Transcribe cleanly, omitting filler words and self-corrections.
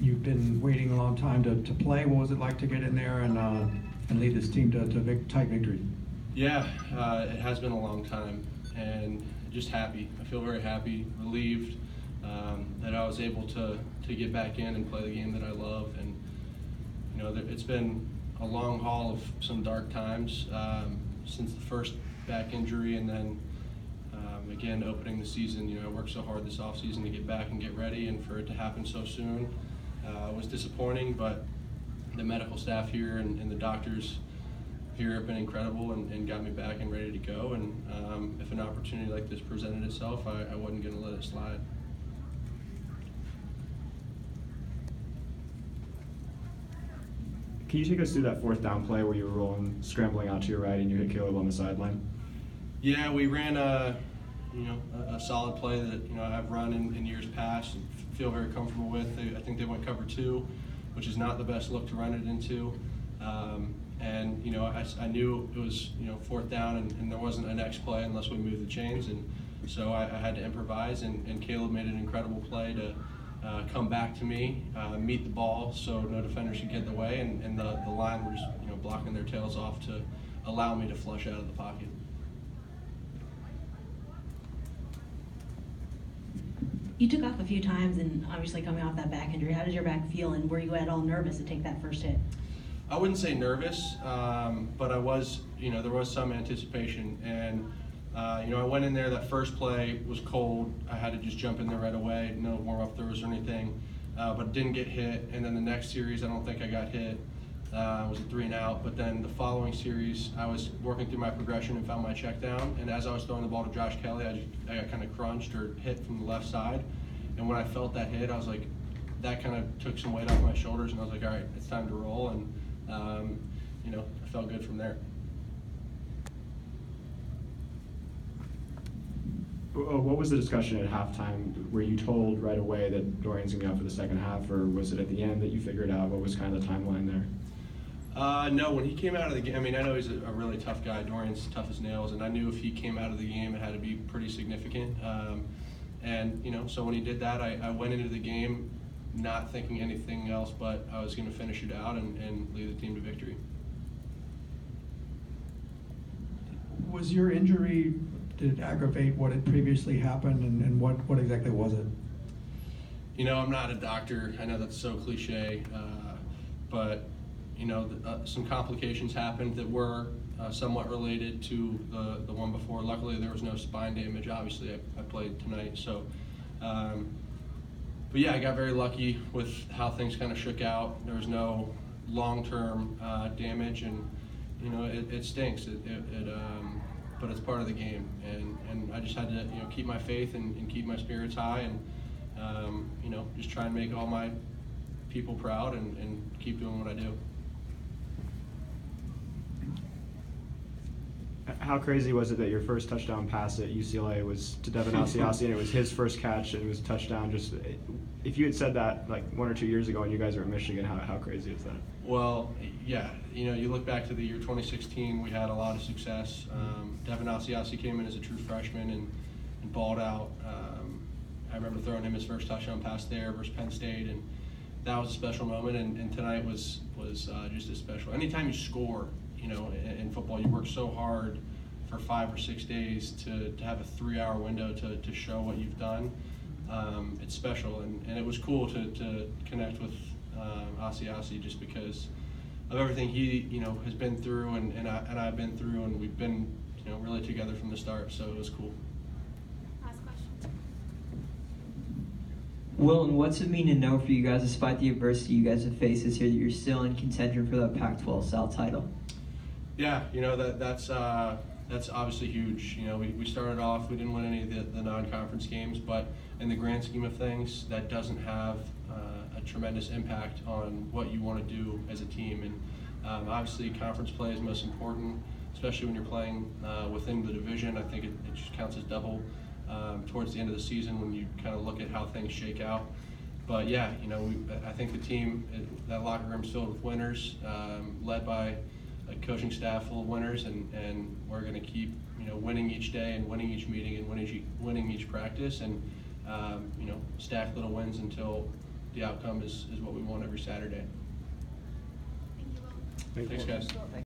You've been waiting a long time to play. What was it like to get in there and lead this team to tight victory? Yeah, it has been a long time, and just happy. I feel very happy, relieved that I was able to get back in and play the game that I love. And it's been a long haul of some dark times since the first back injury, and then again opening the season. I worked so hard this offseason to get back and get ready, and for it to happen so soon was disappointing. But the medical staff here and the doctors here have been incredible and got me back and ready to go. And if an opportunity like this presented itself, I wasn't going to let it slide. Can you take us through that fourth down play where you were scrambling out to your right and you hit Caleb on the sideline? Yeah, we ran a solid play that I've run in years past and feel very comfortable with. I think they went cover 2, which is not the best look to run it into. And I knew it was fourth down and there wasn't a next play unless we moved the chains, and so I had to improvise. And Caleb made an incredible play to come back to me, meet the ball so no defender should get in the way, and the line was blocking their tails off to allow me to flush out of the pocket. You took off a few times, and obviously coming off that back injury, how does your back feel, and were you at all nervous to take that first hit? I wouldn't say nervous, but I was, there was some anticipation. And, I went in there, that first play was cold. I had to just jump in there right away, no warm-up throws or anything, but didn't get hit. And then the next series, I don't think I got hit. It was a 3-and-out. But then the following series, I was working through my progression and found my check down. And as I was throwing the ball to Josh Kelly, I got kind of crunched or hit from the left side. And when I felt that hit, I was like, that kind of took some weight off my shoulders. And I was like, all right, it's time to roll. And I felt good from there. What was the discussion at halftime? Were you told right away that Dorian's going to be out for the second half, or was it at the end that you figured out? What was kind of the timeline there? No, when he came out of the game, I know he's a really tough guy. Dorian's tough as nails, and I knew if he came out of the game, it had to be pretty significant. So when he did that, I went into the game not thinking anything else, but I was going to finish it out and lead the team to victory. Was your injury, did it aggravate what had previously happened, and what exactly was it? I'm not a doctor. I know that's so cliche, but some complications happened that were somewhat related to the one before. Luckily, there was no spine damage. Obviously, I played tonight, so. But yeah, I got very lucky with how things kind of shook out. There was no long-term damage, and it stinks. But it's part of the game, and I just had to keep my faith and keep my spirits high, and just try and make all my people proud and keep doing what I do. How crazy was it that your first touchdown pass at UCLA was to Devin Asiasi, and it was his first catch and it was a touchdown? Just if you had said that like 1 or 2 years ago and you guys were at Michigan, how crazy is that? Well, yeah, you look back to the year 2016, we had a lot of success. Devin Asiasi came in as a true freshman and balled out. I remember throwing him his first touchdown pass there versus Penn State, and that was a special moment. And tonight was just as special. Anytime you score, in football, you work so hard for 5 or 6 days to have a 3-hour window to show what you've done. It's special, and it was cool to connect with Asiasi just because of everything he has been through and I've been through, and we've been really together from the start, so it was cool. Last question. Wilton, what's it mean to know for you guys, despite the adversity you guys have faced this year, that you're still in contention for that Pac-12 South title? Yeah, that's obviously huge. We started off, we didn't win any of the non-conference games, but in the grand scheme of things, that doesn't have a tremendous impact on what you want to do as a team. And obviously, conference play is most important, especially when you're playing within the division. I think it just counts as double towards the end of the season when you kind of look at how things shake out. But yeah, I think the team, that locker room's filled with winners, led by a coaching staff full of winners, and we're going to keep winning each day and winning each meeting and winning each practice, and stack little wins until the outcome is what we want every Saturday. Thank you, Will. Thank you. Thanks, guys.